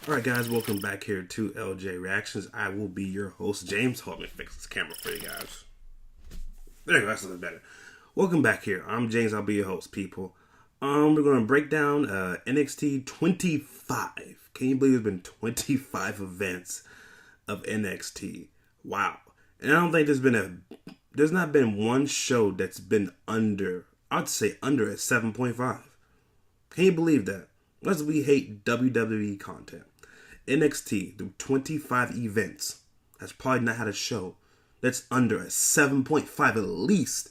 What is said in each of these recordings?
Alright guys, welcome back here to LJ Reactions. I will be your host, James. Hold me, fix this camera for you guys. There you go, that's a little better. Welcome back here. I'm James, I'll be your host, people. We're going to break down NXT 25. Can you believe there's been 25 events of NXT? Wow. And I don't think there's not been one show that's been under a 7.5. Can you believe that? Unless we hate WWE content. NXT, through 25 events, has probably not had a show that's under a 7.5 at least.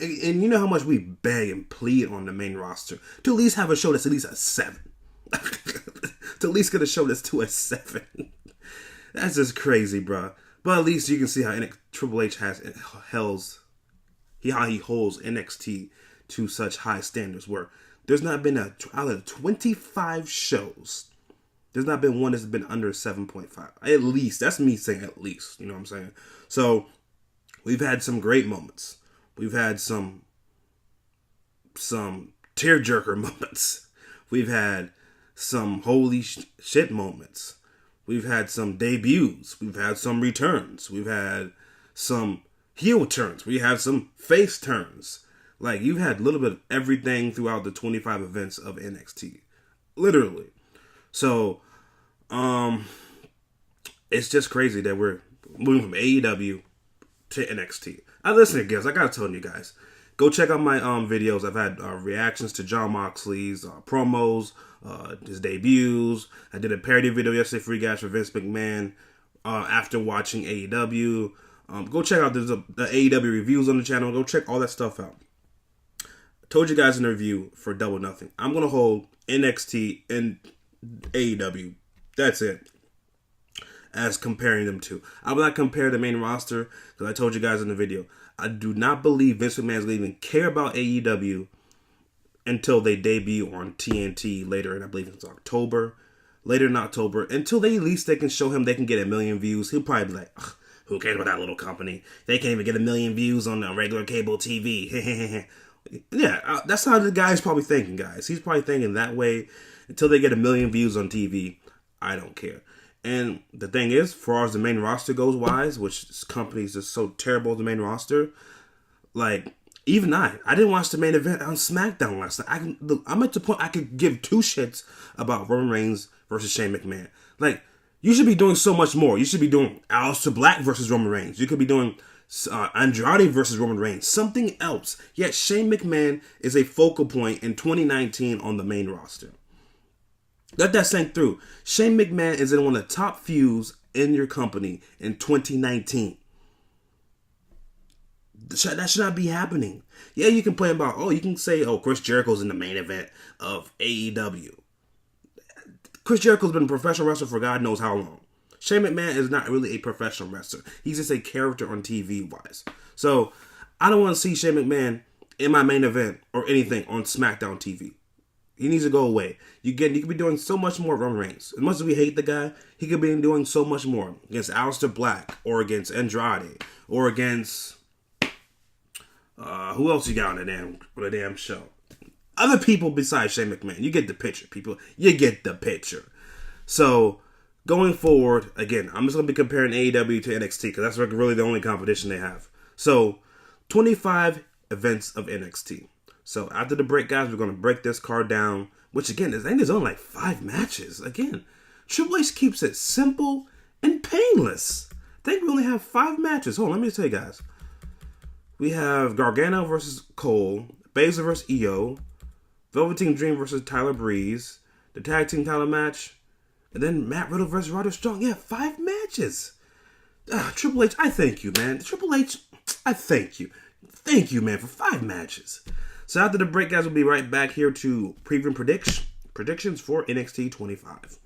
And you know how much we beg and plead on the main roster to at least have a show that's at least a 7. To at least get a show that's to a 7. That's just crazy, bro. But at least you can see how Triple H holds NXT to such high standards where there's not been out of 25 shows, there's not been one that's been under 7.5. At least. That's me saying at least. You know what I'm saying? So, we've had some great moments. We've had some tearjerker moments. We've had some holy shit moments. We've had some debuts. We've had some returns. We've had some heel turns. We have some face turns. Like, you've had a little bit of everything throughout the 25 events of NXT. Literally. So, it's just crazy that we're moving from AEW to NXT. Listen, guys, I gotta tell you guys, go check out my videos. I've had reactions to Jon Moxley's promos, his debuts. I did a parody video yesterday for you guys for Vince McMahon after watching AEW. Go check out the AEW reviews on the channel. Go check all that stuff out. Told you guys in the review for Double Nothing, I'm going to hold NXT and AEW. That's it. As comparing them to. I will not compare the main roster because I told you guys in the video. I do not believe Vince McMahon is going to even care about AEW until they debut on TNT later, and I believe it's October. Later in October. Until at least they can show him they can get 1 million views. He'll probably be like, who cares about that little company? They can't even get 1 million views on the regular cable TV. Yeah, that's how the guy's probably thinking, guys. He's probably thinking that way. Until they get 1 million views on TV, I don't care. And the thing is, as far as the main roster goes wise, which this company is just so terrible, the main roster, like, even I didn't watch the main event on SmackDown last night. I'm at the point I could give 2 shits about Roman Reigns versus Shane McMahon. Like, you should be doing so much more. You should be doing Aleister Black versus Roman Reigns. You could be doing Andrade versus Roman Reigns. Something else. Yet Shane McMahon is a focal point in 2019 on the main roster. Let that sink through. Shane McMahon is in one of the top feuds in your company in 2019. That should not be happening. Yeah, you can play about, you can say, Chris Jericho's in the main event of AEW. Chris Jericho's been a professional wrestler for God knows how long. Shane McMahon is not really a professional wrestler. He's just a character on TV-wise. So, I don't want to see Shane McMahon in my main event or anything on SmackDown TV. He needs to go away. You could be doing so much more Roman Reigns. As much as we hate the guy, he could be doing so much more against Aleister Black or against Andrade or against who else you got on the damn show? Other people besides Shane McMahon. You get the picture, people. You get the picture. So going forward, again, I'm just going to be comparing AEW to NXT because that's really the only competition they have. So 25 events of NXT. So after the break, guys, we're going to break this card down, which again, I think there's only like 5 matches. Again, Triple H keeps it simple and painless. I think we only have 5 matches. Hold on, let me tell you guys. We have Gargano versus Cole, Baszler versus EO, Velveteen Dream versus Tyler Breeze, the tag team title match, and then Matt Riddle versus Roderick Strong. Yeah, 5 matches. Triple H, I thank you, man. Triple H, I thank you. Thank you, man, for 5 matches. So after the break, guys, we'll be right back here to preview predictions for NXT 25.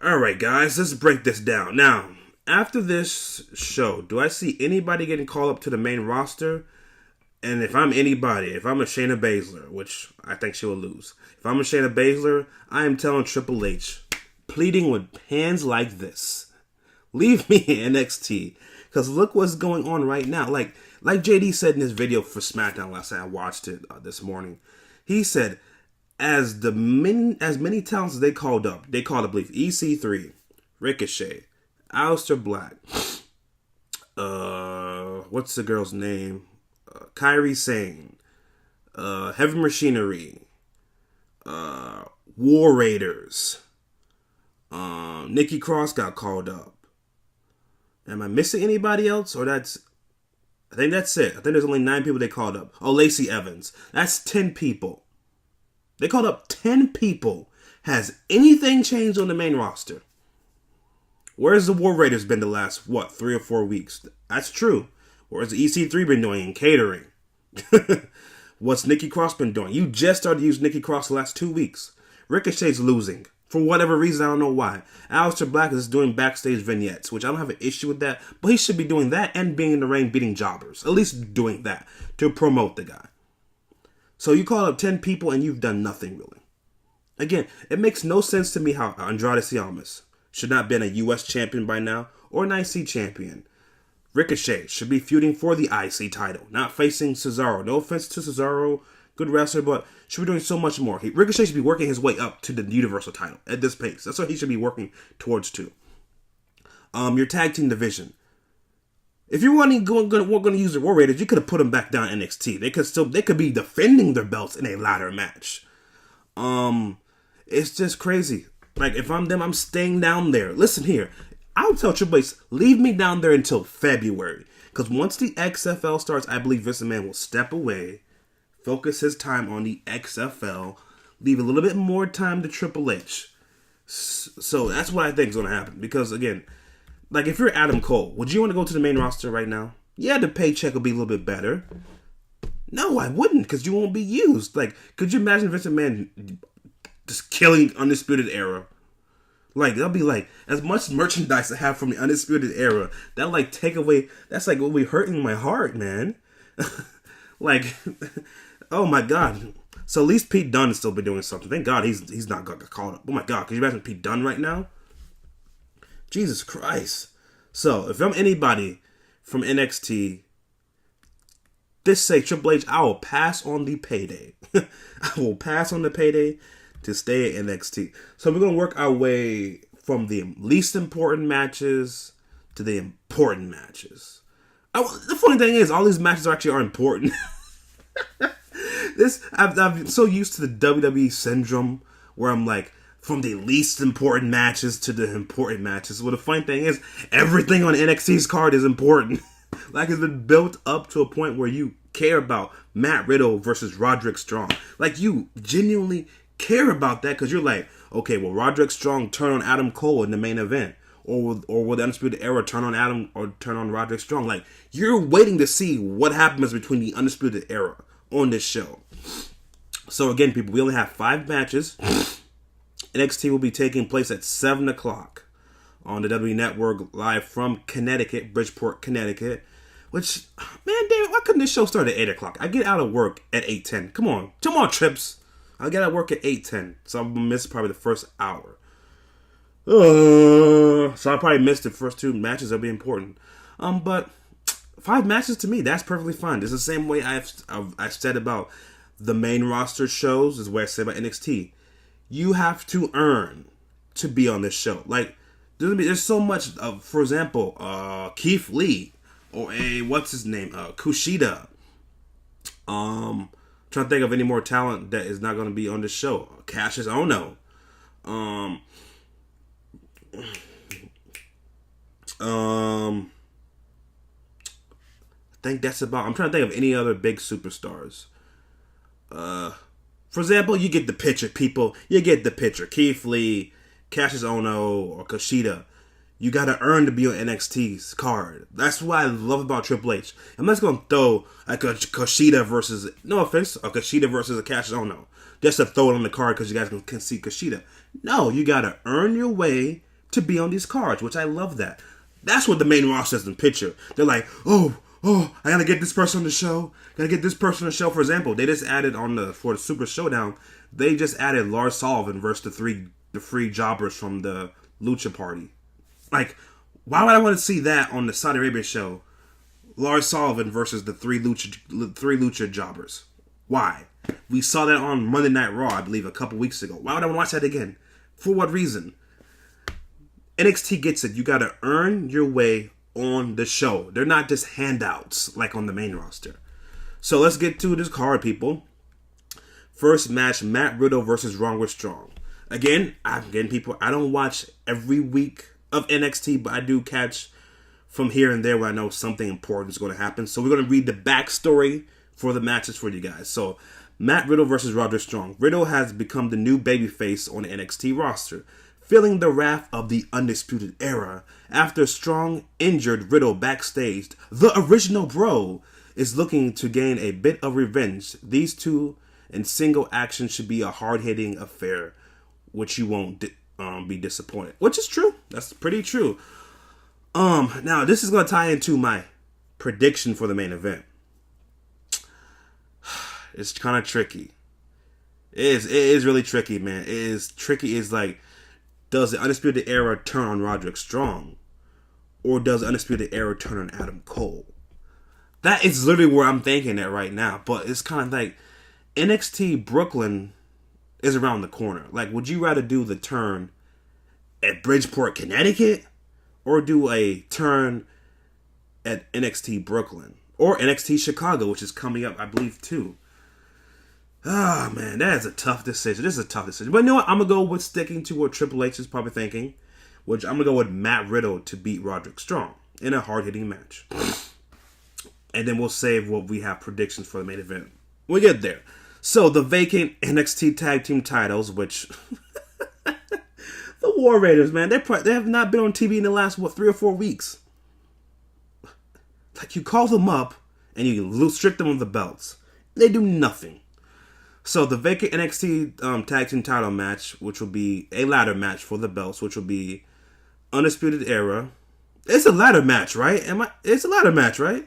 Alright, guys, let's break this down. Now, after this show, do I see anybody getting called up to the main roster? And if I'm anybody, if I'm a Shayna Baszler, which I think she will lose. If I'm a Shayna Baszler, I am telling Triple H, pleading with hands like this, leave me in NXT. Because look what's going on right now. Like, like JD said in his video for SmackDown last night, I watched it this morning. He said, as many talents as they called up, I believe, EC3, Ricochet, Aleister Black, what's the girl's name? Kairi Sane, Heavy Machinery, War Raiders, Nikki Cross got called up. Am I missing anybody else? I think that's it. I think there's only 9 people they called up. Oh, Lacey Evans. That's 10 people. They called up 10 people. Has anything changed on the main roster? Where's the War Raiders been the last, 3 or 4 weeks? That's true. Where's the EC3 been doing in catering? What's Nikki Cross been doing? You just started to use Nikki Cross the last 2 weeks. Ricochet's losing. For whatever reason, I don't know why. Aleister Black is doing backstage vignettes, which I don't have an issue with that. But he should be doing that and being in the ring beating jobbers. At least doing that to promote the guy. So you call up 10 people and you've done nothing really. Again, it makes no sense to me how Andrade Cien should not have been a U.S. champion by now or an IC champion. Ricochet should be feuding for the IC title, not facing Cesaro. No offense to Cesaro, good wrestler, but should be doing so much more. Ricochet should be working his way up to the Universal title at this pace. That's what he should be working towards too. Your tag team division. If you weren't going to use the War Raiders, you could have put them back down NXT. They could be defending their belts in a ladder match. It's just crazy. Like, if I'm them, I'm staying down there. Listen here. I'll tell Triple H, leave me down there until February. Because once the XFL starts, I believe Vince McMahon will step away, focus his time on the XFL, leave a little bit more time to Triple H. So that's what I think is going to happen. Because, again, like, if you're Adam Cole, would you want to go to the main roster right now? Yeah, the paycheck will be a little bit better. No, I wouldn't, because you won't be used. Like, could you imagine Vince McMahon just killing Undisputed Era? Like, that'll be like, as much merchandise I have from the Undisputed Era, that'll like take away, that's like what be hurting my heart, man. Like, oh my God. So at least Pete Dunne has still been doing something. Thank God he's not got called up. Oh my God, could you imagine Pete Dunne right now? Jesus Christ. So, if I'm anybody from NXT, just say, Triple H, I will pass on the payday. I will pass on the payday to stay at NXT. So we're going to work our way from the least important matches to the important matches. The funny thing is, all these matches are important. I'm so used to the WWE syndrome where I'm like, from the least important matches to the important matches. Well, the funny thing is, everything on NXT's card is important. Like, it's been built up to a point where you care about Matt Riddle versus Roderick Strong. Like, you genuinely care about that because you're like, okay, will Roderick Strong turn on Adam Cole in the main event? Or will the Undisputed Era turn on Adam or turn on Roderick Strong? Like, you're waiting to see what happens between the Undisputed Era on this show. So again, people, we only have 5 matches. NXT will be taking place at 7 o'clock on the WWE Network live from Connecticut, Bridgeport, Connecticut. Which, man, David, why couldn't this show start at 8 o'clock? I get out of work at 8:10. Come on, Trips. I get out of work at 8:10, so I'm going to miss probably the first hour. So I probably missed the first 2 matches. That'll be important. But 5 matches to me, that's perfectly fine. It's the same way I've said about the main roster shows, is what I said about NXT. You have to earn to be on this show. Like, there's so much, for example, Keith Lee, or what's his name, Kushida. Trying to think of any more talent that is not going to be on this show. Cassius Ohno. I think that's about. I'm trying to think of any other big superstars. For example, you get the picture, people. You get the picture. Keith Lee, Cassius Ohno, or Kushida. You got to earn to be on NXT's card. That's what I love about Triple H. I'm not just going to throw like a Kushida versus, no offense, a Kushida versus a Cassius Ohno. Just to throw it on the card because you guys can see Kushida. No, you got to earn your way to be on these cards, which I love that. That's what the main roster is in picture. They're like, oh, I got to get this person on the show. Got to get this person on the show. For example, they just added for the Super Showdown, they just added Lars Sullivan versus the free jobbers from the Lucha Party. Like, why would I want to see that on the Saudi Arabia show? Lars Sullivan versus the three Lucha Jobbers. Why? We saw that on Monday Night Raw, I believe, a couple weeks ago. Why would I want to watch that again? For what reason? NXT gets it. You got to earn your way on the show. They're not just handouts like on the main roster. So let's get to this card, people. First match, Matt Riddle versus Roderick Strong. Again, I'm getting people. I don't watch every week of NXT, but I do catch from here and there where I know something important is going to happen. So we're going to read the backstory for the matches for you guys. So Matt Riddle versus Roderick Strong. Riddle has become the new babyface on the NXT roster, feeling the wrath of the Undisputed Era. After Strong injured Riddle backstage, the original Bro is looking to gain a bit of revenge. These two in single action should be a hard-hitting affair, which you won't be disappointed. Which is true. That's pretty true. Now this is going to tie into my prediction for the main event. It's kind of tricky. It is really tricky, man. It is tricky. It's like, does the Undisputed Era turn on Roderick Strong? Or does the Undisputed Era turn on Adam Cole? That is literally where I'm thinking at right now. But it's kind of like NXT Brooklyn is around the corner. Like, would you rather do the turn at Bridgeport, Connecticut? Or do a turn at NXT Brooklyn? Or NXT Chicago, which is coming up, I believe, too. Ah, man, that is a tough decision. This is a tough decision. But you know what? I'm going to go with sticking to what Triple H is probably thinking, which I'm going to go with Matt Riddle to beat Roderick Strong in a hard-hitting match. And then we'll save what we have predictions for the main event. We'll get there. So, the vacant NXT Tag Team titles, which... the War Raiders, man, they have not been on TV in the last, 3 or 4 weeks. Like, you call them up, and you strip them of the belts. They do nothing. So, the vacant NXT Tag Team title match, which will be a ladder match for the belts, which will be Undisputed Era. It's a ladder match, right? It's a ladder match, right?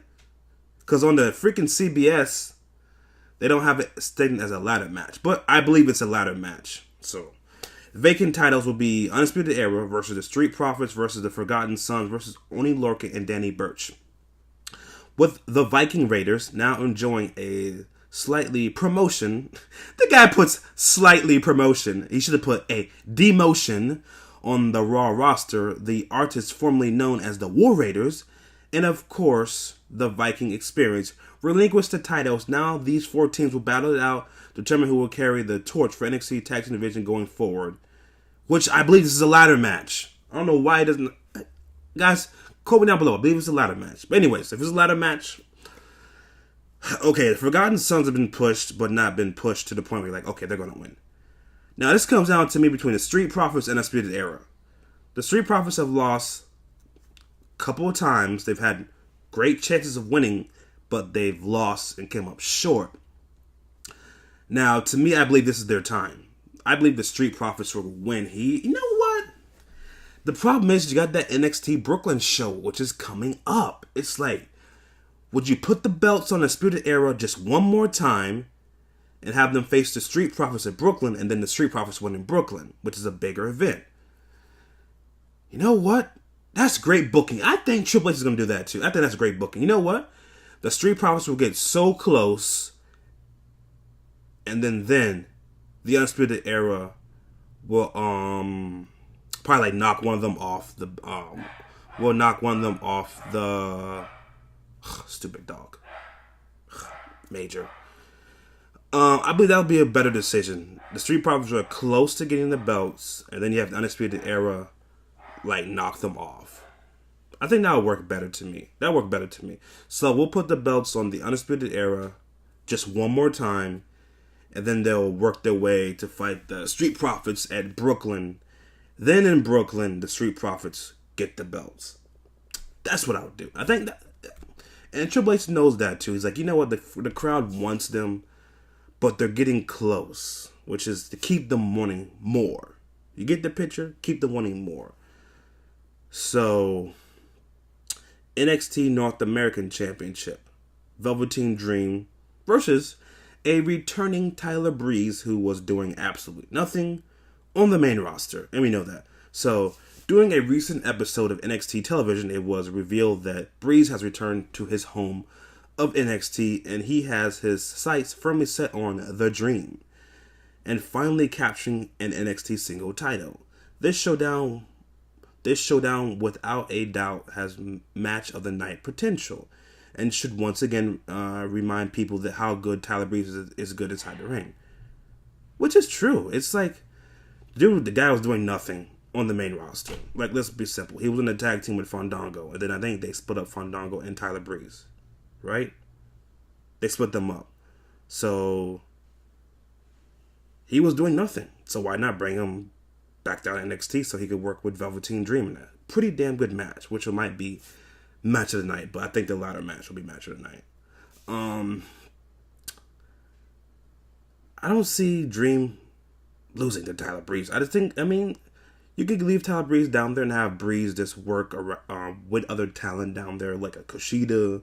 Because on the freaking CBS, they don't have it stated as a ladder match. But I believe it's a ladder match. So, vacant titles will be Undisputed Era versus the Street Profits versus the Forgotten Sons versus Oni Lorcan and Danny Burch. With the Viking Raiders now enjoying a slightly promotion. The guy puts slightly promotion. He should have put a demotion on the Raw roster. The artists formerly known as the War Raiders, and of course, the Viking Experience, relinquished the titles. Now these 4 teams will battle it out, determine who will carry the torch for NXT Tag Team Division going forward. Which I believe this is a ladder match. I don't know why it doesn't... Guys, comment down below. I believe it's a ladder match. But anyways, if it's a ladder match... Okay, the Forgotten Sons have been pushed, but not been pushed to the point where you're like, okay, they're going to win. Now, this comes down to me between the Street Profits and the Undisputed Era. The Street Profits have lost a couple of times. They've had great chances of winning, but they've lost and came up short. Now, to me, I believe this is their time. I believe the Street Profits will win. You know what? The problem is you got that NXT Brooklyn show, which is coming up. It's like, would you put the belts on the Undisputed Era just one more time and have them face the Street Profits at Brooklyn and then the Street Profits win in Brooklyn, which is a bigger event? You know what? That's great booking. I think Triple H is going to do that too. I think that's great booking. You know what? The Street Profits will get so close, and then the Undisputed Era will probably like knock one of them off the stupid dog. Major. I believe that would be a better decision. The Street Profits are close to getting the belts, and then you have the Undisputed Era like knock them off. I think that would work better to me. That would work better to me. So we'll put the belts on the Undisputed Era just one more time, and then they'll work their way to fight the Street Profits at Brooklyn. Then in Brooklyn, the Street Profits get the belts. That's what I would do. I think that, and Triple H knows that too. He's like, you know what, the crowd wants them, but they're getting close, which is to keep them wanting more. You get the picture? Keep them wanting more. So, NXT North American Championship, Velveteen Dream versus a returning Tyler Breeze, who was doing absolutely nothing on the main roster, and we know that. So, During a recent episode of NXT television, it was revealed that Breeze has returned to his home of NXT and he has his sights firmly set on the Dream and finally capturing an NXT single title. This showdown without a doubt has match of the night potential and should once again remind people that how good Tyler Breeze is good inside the ring. Which is true. It's like, dude, the guy was doing nothing on the main roster. Like, let's be simple. He was in a tag team with Fandango, and then I think they split up Fandango and Tyler Breeze. Right? They split them up. So, he was doing nothing. So why not bring him back down to NXT so he could work with Velveteen Dream in that? Pretty damn good match, which might be match of the night, but I think the latter match will be match of the night. I don't see Dream losing to Tyler Breeze. I just think, you could leave Tyler Breeze down there and have Breeze just work with other talent down there, like a Kushida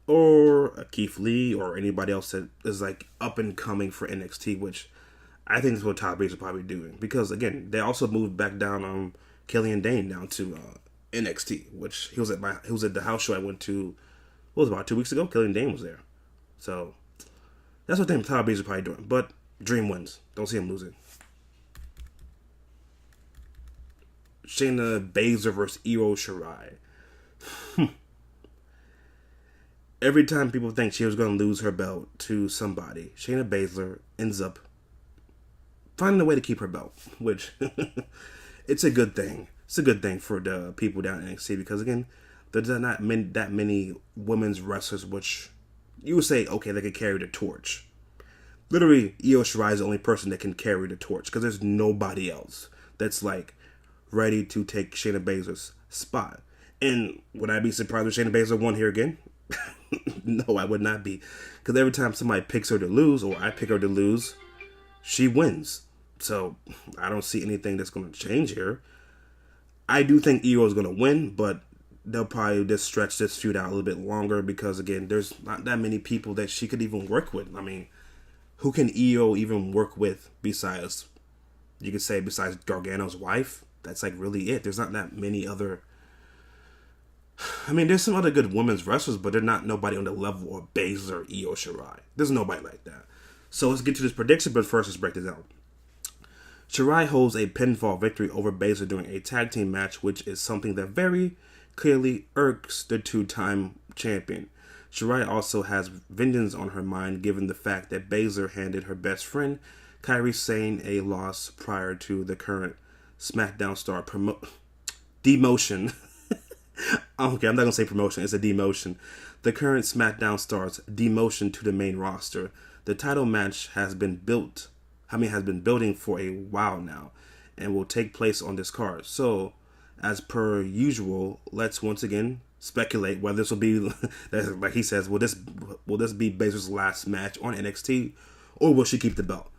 or a Keith Lee or anybody else that is like up and coming for NXT, which I think is what Tyler Breeze is probably doing. Because again, they also moved back down Killian Dane down to NXT, which he was at the house show I went to. What was it, about 2 weeks ago? Killian Dane was there, so that's what I think Tyler Breeze is probably doing. But Dream wins. Don't see him losing. Shayna Baszler versus Io Shirai. Every time people think she was going to lose her belt to somebody, Shayna Baszler ends up finding a way to keep her belt, which it's a good thing. It's a good thing for the people down in NXT because, again, there's not that many women's wrestlers which you would say, okay, they could carry the torch. Literally, Io Shirai is the only person that can carry the torch because there's nobody else that's like ready to take Shayna Baszler's spot. And would I be surprised if Shayna Baszler won here again? No, I would not be. Because every time somebody picks her to lose, or I pick her to lose, she wins. So, I don't see anything that's going to change here. I do think Io is going to win, but they'll probably just stretch this feud out a little bit longer because, again, there's not that many people that she could even work with. I mean, who can Io even work with besides Gargano's wife? That's like really it. There's not that many other. There's some other good women's wrestlers, but they're not nobody on the level of Baszler or Io Shirai. There's nobody like that. So let's get to this prediction, but first let's break this down. Shirai holds a pinfall victory over Baszler during a tag team match, which is something that very clearly irks the two-time champion. Shirai also has vengeance on her mind given the fact that Baszler handed her best friend, Kairi Sane, a loss prior to the current SmackDown star demotion. Okay, I'm not gonna say promotion, it's a demotion. The current SmackDown star's demotion to the main roster. The title match has been building for a while now and will take place on this card. So, as per usual, let's once again speculate whether this will be, like he says, will this be Baszler's last match on NXT, or will she keep the belt?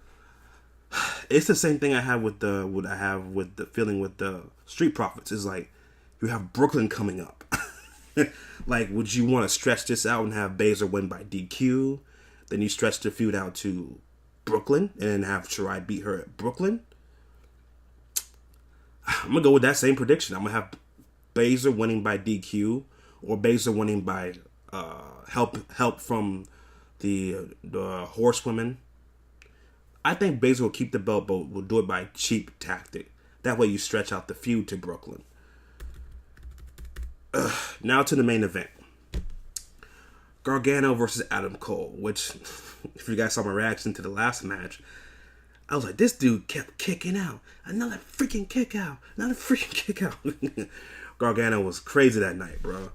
It's the same thing I have with the feeling with the Street Profits. It's like you have Brooklyn coming up. Like, would you want to stretch this out and have Baszler win by DQ? Then you stretch the feud out to Brooklyn and then have Shirai beat her at Brooklyn? I'm gonna go with that same prediction. I'm gonna have Baszler winning by DQ or Baszler winning by help from the horsewomen. I think Baszler will keep the belt, but will do it by cheap tactic. That way you stretch out the feud to Brooklyn. Now to the main event. Gargano versus Adam Cole, which, if you guys saw my reaction to the last match, I was like, this dude kept kicking out. Another freaking kick out. Gargano was crazy that night, bro.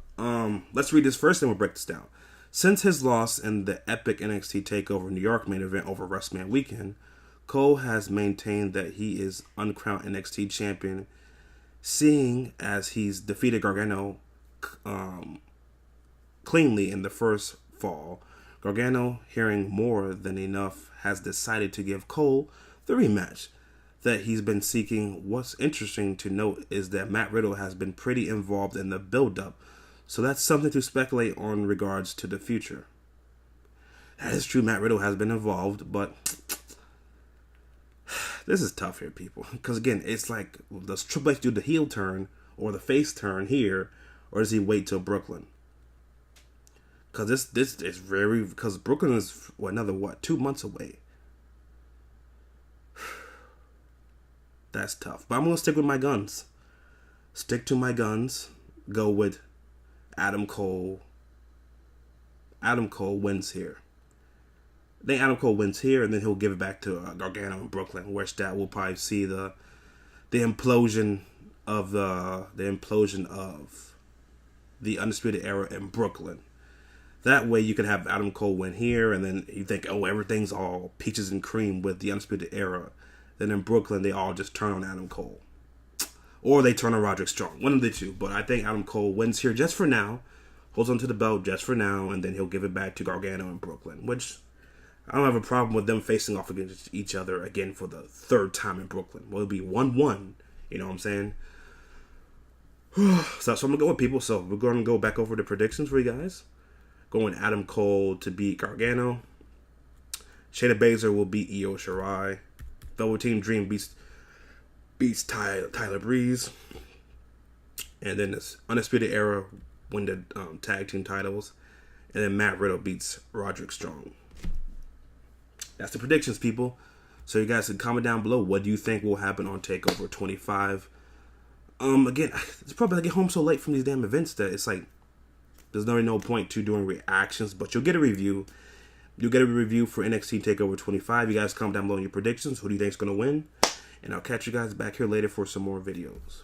Let's read this first and we'll break this down. Since his loss in the epic NXT Takeover New York main event over WrestleMania weekend, Cole has maintained that he is uncrowned NXT champion, seeing as he's defeated Gargano cleanly in the first fall. Gargano, hearing more than enough, has decided to give Cole the rematch that he's been seeking. What's interesting to note is that Matt Riddle has been pretty involved in the build-up, so that's something to speculate on regards to the future. That is true, Matt Riddle has been involved, but This is tough here, people. Because again, it's like, does Triple H do the heel turn or the face turn here, or does he wait till Brooklyn? Because this is very, because Brooklyn is another 2 months away. That's tough. But I'm gonna stick with my guns. Stick to my guns. Go with Adam Cole. Adam Cole wins here. I think Adam Cole wins here, and then he'll give it back to Gargano in Brooklyn, which that will probably see the implosion of the Undisputed Era in Brooklyn. That way you can have Adam Cole win here, and then you think, oh, everything's all peaches and cream with the Undisputed Era. Then in Brooklyn, they all just turn on Adam Cole. Or they turn on Roderick Strong. One of the two. But I think Adam Cole wins here just for now. Holds onto the belt just for now, and then he'll give it back to Gargano in Brooklyn, which I don't have a problem with them facing off against each other again for the third time in Brooklyn. Well, it'll be 1-1. You know what I'm saying? So that's what I'm going to go with, people. So we're going to go back over the predictions for you guys. Going Adam Cole to beat Gargano. Shayna Baszler will beat Io Shirai. Velveteen Dream beats Tyler Breeze. And then this Undisputed Era win the tag team titles. And then Matt Riddle beats Roderick Strong. That's the predictions, people. So you guys can comment down below. What do you think will happen on TakeOver 25? Again, it's probably I get home so late from these damn events that it's like there's really no point to doing reactions. But you'll get a review. You'll get a review for NXT Takeover 25. You guys comment down below your predictions. Who do you think is going to win? And I'll catch you guys back here later for some more videos.